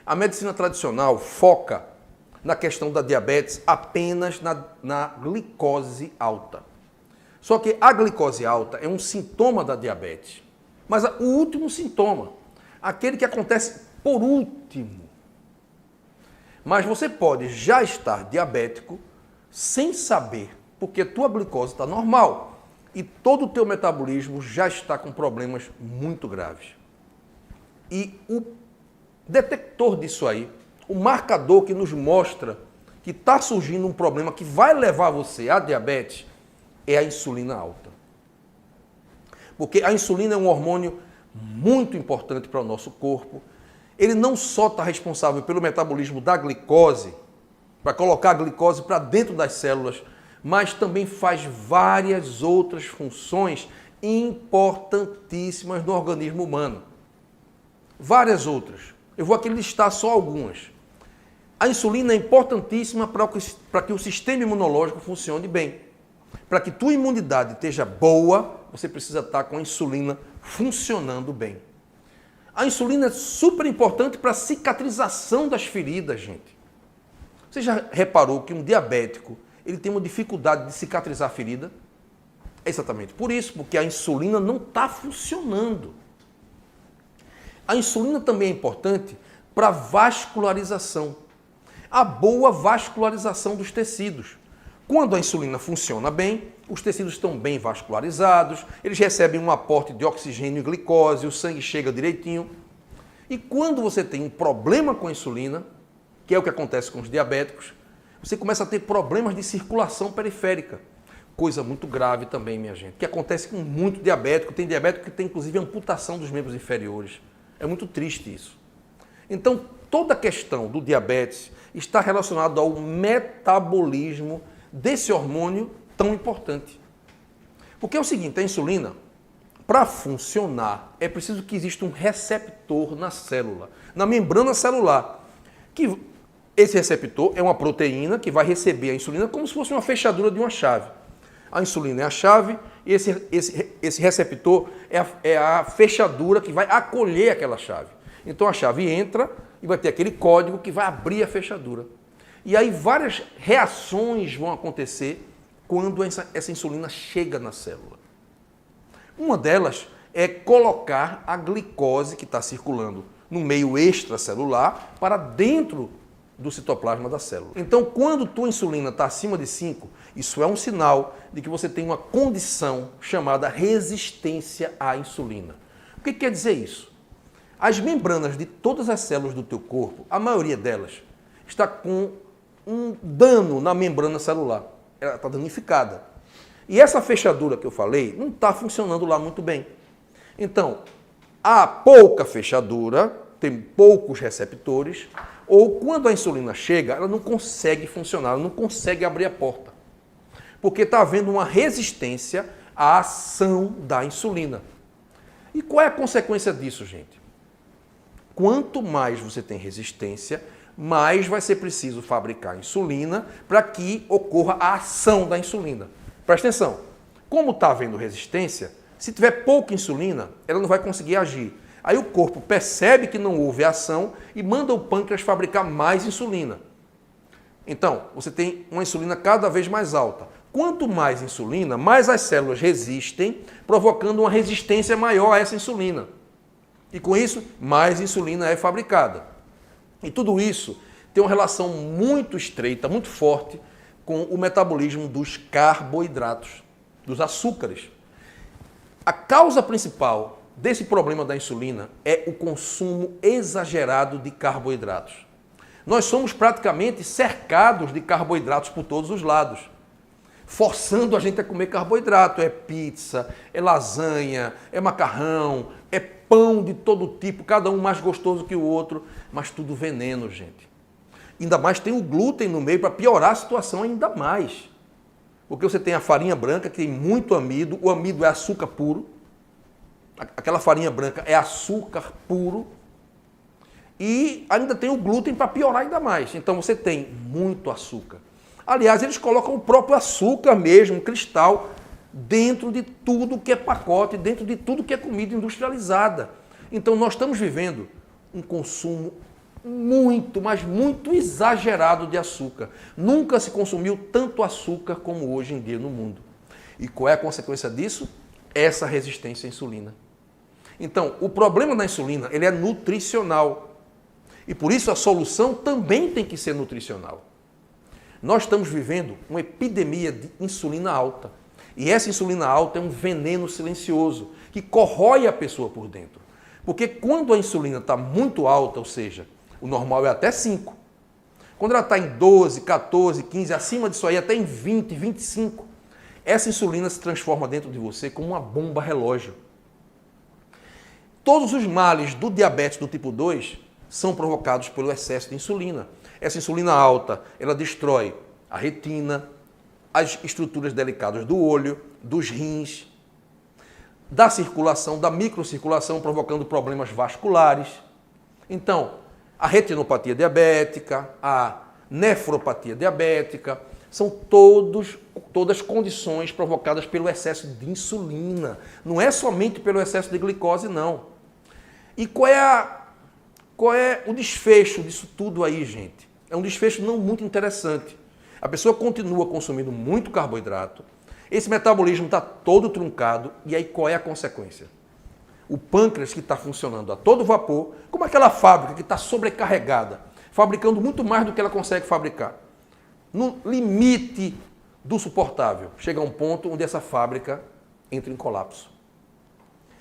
A medicina tradicional foca na questão da diabetes apenas na glicose alta. Só que a glicose alta é um sintoma da diabetes. Mas o último sintoma, aquele que acontece por último. Mas você pode já estar diabético sem saber, porque tua glicose está normal e todo o teu metabolismo já está com problemas muito graves. E o detector disso aí, o marcador que nos mostra que está surgindo um problema que vai levar você à diabetes, é a insulina alta. Porque a insulina é um hormônio muito importante para o nosso corpo. Ele não só está responsável pelo metabolismo da glicose, para colocar a glicose para dentro das células, mas também faz várias outras funções importantíssimas no organismo humano. Várias outras. Eu vou aqui listar só algumas. A insulina é importantíssima para que o sistema imunológico funcione bem. Para que tua imunidade esteja boa, você precisa estar com a insulina funcionando bem. A insulina é super importante para a cicatrização das feridas, gente. Você já reparou que um diabético ele tem uma dificuldade de cicatrizar a ferida? É exatamente por isso, porque a insulina não está funcionando. A insulina também é importante para a vascularização. A boa vascularização dos tecidos. Quando a insulina funciona bem, os tecidos estão bem vascularizados, eles recebem um aporte de oxigênio e glicose, o sangue chega direitinho. E quando você tem um problema com a insulina, que é o que acontece com os diabéticos, você começa a ter problemas de circulação periférica. Coisa muito grave também, minha gente, que acontece com muito diabético. Tem diabético que tem, inclusive, amputação dos membros inferiores. É muito triste isso. Então, toda a questão do diabetes está relacionada ao metabolismo desse hormônio tão importante. Porque é o seguinte, a insulina, para funcionar, é preciso que exista um receptor na célula, na membrana celular, que esse receptor é uma proteína que vai receber a insulina como se fosse uma fechadura de uma chave. A insulina é a chave e esse receptor é a fechadura que vai acolher aquela chave. Então a chave entra e vai ter aquele código que vai abrir a fechadura. E aí várias reações vão acontecer quando essa insulina chega na célula. Uma delas é colocar a glicose que está circulando no meio extracelular para dentro do citoplasma da célula. Então, quando tua insulina está acima de 5, isso é um sinal de que você tem uma condição chamada resistência à insulina. O que quer dizer isso? As membranas de todas as células do teu corpo, a maioria delas, está com um dano na membrana celular. Ela está danificada. E essa fechadura que eu falei não está funcionando lá muito bem. Então, há pouca fechadura, tem poucos receptores, ou quando a insulina chega, ela não consegue funcionar, ela não consegue abrir a porta. Porque está havendo uma resistência à ação da insulina. E qual é a consequência disso, gente? Quanto mais você tem resistência, mais vai ser preciso fabricar insulina para que ocorra a ação da insulina. Presta atenção, como está havendo resistência, se tiver pouca insulina, ela não vai conseguir agir. Aí o corpo percebe que não houve ação e manda o pâncreas fabricar mais insulina. Então, você tem uma insulina cada vez mais alta. Quanto mais insulina, mais as células resistem, provocando uma resistência maior a essa insulina. E com isso, mais insulina é fabricada. E tudo isso tem uma relação muito estreita, muito forte, com o metabolismo dos carboidratos, dos açúcares. A causa principal desse problema da insulina é o consumo exagerado de carboidratos. Nós somos praticamente cercados de carboidratos por todos os lados, forçando a gente a comer carboidrato. É pizza, é lasanha, é macarrão, é pão de todo tipo, cada um mais gostoso que o outro, mas tudo veneno, gente. Ainda mais tem o glúten no meio para piorar a situação ainda mais. Porque você tem a farinha branca, que tem muito amido, o amido é açúcar puro, aquela farinha branca é açúcar puro, e ainda tem o glúten para piorar ainda mais. Então você tem muito açúcar. Aliás, eles colocam o próprio açúcar mesmo, cristal, dentro de tudo que é pacote, dentro de tudo que é comida industrializada. Então nós estamos vivendo um consumo muito, mas muito exagerado de açúcar. Nunca se consumiu tanto açúcar como hoje em dia no mundo. E qual é a consequência disso? Essa resistência à insulina. Então, o problema da insulina, ele é nutricional. E por isso a solução também tem que ser nutricional. Nós estamos vivendo uma epidemia de insulina alta. E essa insulina alta é um veneno silencioso que corrói a pessoa por dentro. Porque quando a insulina está muito alta, ou seja, o normal é até 5. Quando ela está em 12, 14, 15, acima disso aí, até em 20, 25, essa insulina se transforma dentro de você como uma bomba relógio. Todos os males do diabetes do tipo 2 são provocados pelo excesso de insulina. Essa insulina alta, ela destrói a retina, as estruturas delicadas do olho, dos rins, da circulação, da microcirculação, provocando problemas vasculares. Então, a retinopatia diabética, a nefropatia diabética, são todas condições provocadas pelo excesso de insulina. Não é somente pelo excesso de glicose, não. E qual é o desfecho disso tudo aí, gente? É um desfecho não muito interessante. A pessoa continua consumindo muito carboidrato, esse metabolismo está todo truncado, e aí qual é a consequência? O pâncreas, que está funcionando a todo vapor, como aquela fábrica que está sobrecarregada, fabricando muito mais do que ela consegue fabricar. No limite do suportável, chega a um ponto onde essa fábrica entra em colapso.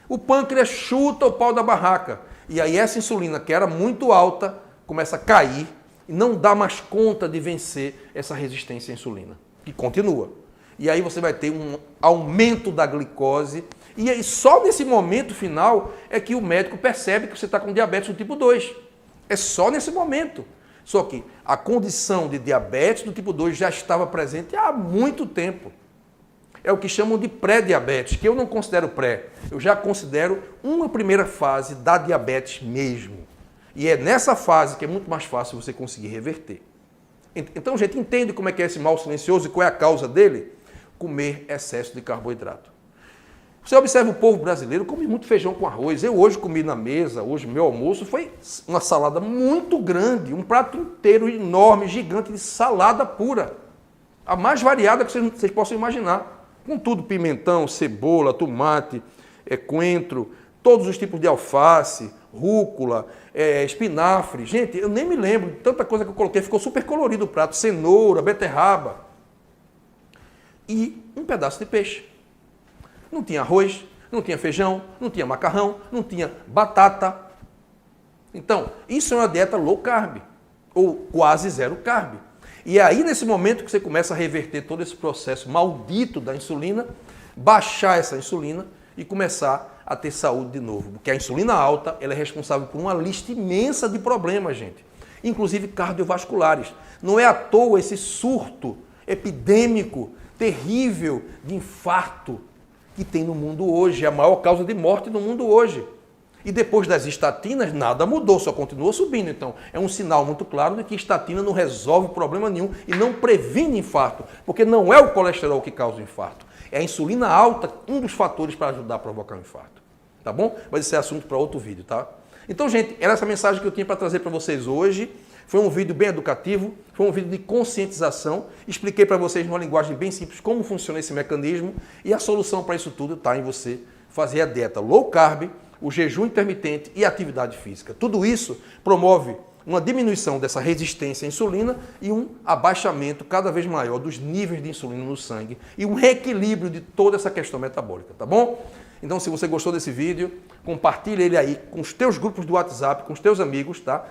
O pâncreas chuta o pau da barraca, e aí essa insulina, que era muito alta, começa a cair e não dá mais conta de vencer essa resistência à insulina, que continua. E aí você vai ter um aumento da glicose, e aí só nesse momento final é que o médico percebe que você está com diabetes do tipo 2. É só nesse momento. Só que a condição de diabetes do tipo 2 já estava presente há muito tempo. É o que chamam de pré-diabetes, que eu não considero pré, eu já considero uma primeira fase da diabetes mesmo. E é nessa fase que é muito mais fácil você conseguir reverter. Então, gente, entende como é que é esse mal silencioso e qual é a causa dele? Comer excesso de carboidrato. Você observa o povo brasileiro come muito feijão com arroz. Eu hoje comi na mesa, hoje meu almoço foi uma salada muito grande, um prato inteiro enorme, gigante de salada pura. A mais variada que vocês possam imaginar. Com tudo, pimentão, cebola, tomate, coentro, todos os tipos de alface, rúcula, espinafre. Gente, eu nem me lembro de tanta coisa que eu coloquei, ficou super colorido o prato. Cenoura, beterraba. E um pedaço de peixe. Não tinha arroz, não tinha feijão, não tinha macarrão, não tinha batata. Então, isso é uma dieta low carb, ou quase zero carb. E é aí, nesse momento, que você começa a reverter todo esse processo maldito da insulina, baixar essa insulina e começar a ter saúde de novo. Porque a insulina alta, ela é responsável por uma lista imensa de problemas, gente. Inclusive cardiovasculares. Não é à toa esse surto epidêmico, terrível, de infarto que tem no mundo hoje. É a maior causa de morte no mundo hoje. E depois das estatinas, nada mudou, só continua subindo. Então, é um sinal muito claro de que estatina não resolve problema nenhum e não previne infarto, porque não é o colesterol que causa o infarto. É a insulina alta, um dos fatores para ajudar a provocar o infarto. Tá bom? Mas esse é assunto para outro vídeo, tá? Então, gente, era essa mensagem que eu tinha para trazer para vocês hoje. Foi um vídeo bem educativo, foi um vídeo de conscientização. Expliquei para vocês, numa linguagem bem simples, como funciona esse mecanismo. E a solução para isso tudo está em você fazer a dieta low carb, o jejum intermitente e a atividade física. Tudo isso promove uma diminuição dessa resistência à insulina e um abaixamento cada vez maior dos níveis de insulina no sangue e um reequilíbrio de toda essa questão metabólica, tá bom? Então, se você gostou desse vídeo, compartilha ele aí com os teus grupos do WhatsApp, com os teus amigos, tá?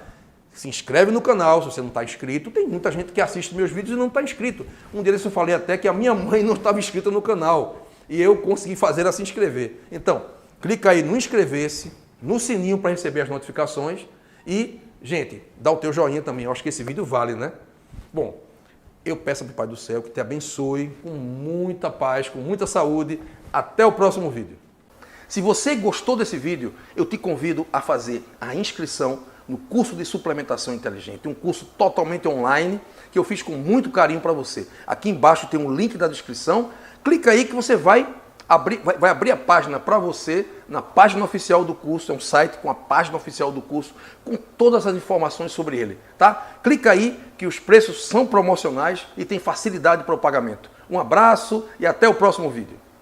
Se inscreve no canal, se você não está inscrito. Tem muita gente que assiste meus vídeos e não está inscrito. Um deles eu falei até que a minha mãe não estava inscrita no canal e eu consegui fazer ela se inscrever. Então, clica aí no inscrever-se, no sininho para receber as notificações e, gente, dá o teu joinha também. Eu acho que esse vídeo vale, né? Bom, eu peço para o Pai do Céu que te abençoe com muita paz, com muita saúde. Até o próximo vídeo. Se você gostou desse vídeo, eu te convido a fazer a inscrição no curso de suplementação inteligente, um curso totalmente online que eu fiz com muito carinho para você. Aqui embaixo tem um link da descrição. Clica aí que você vai vai abrir a página para você, na página oficial do curso, é um site com a página oficial do curso, com todas as informações sobre ele, tá? Clica aí que os preços são promocionais e tem facilidade para o pagamento. Um abraço e até o próximo vídeo.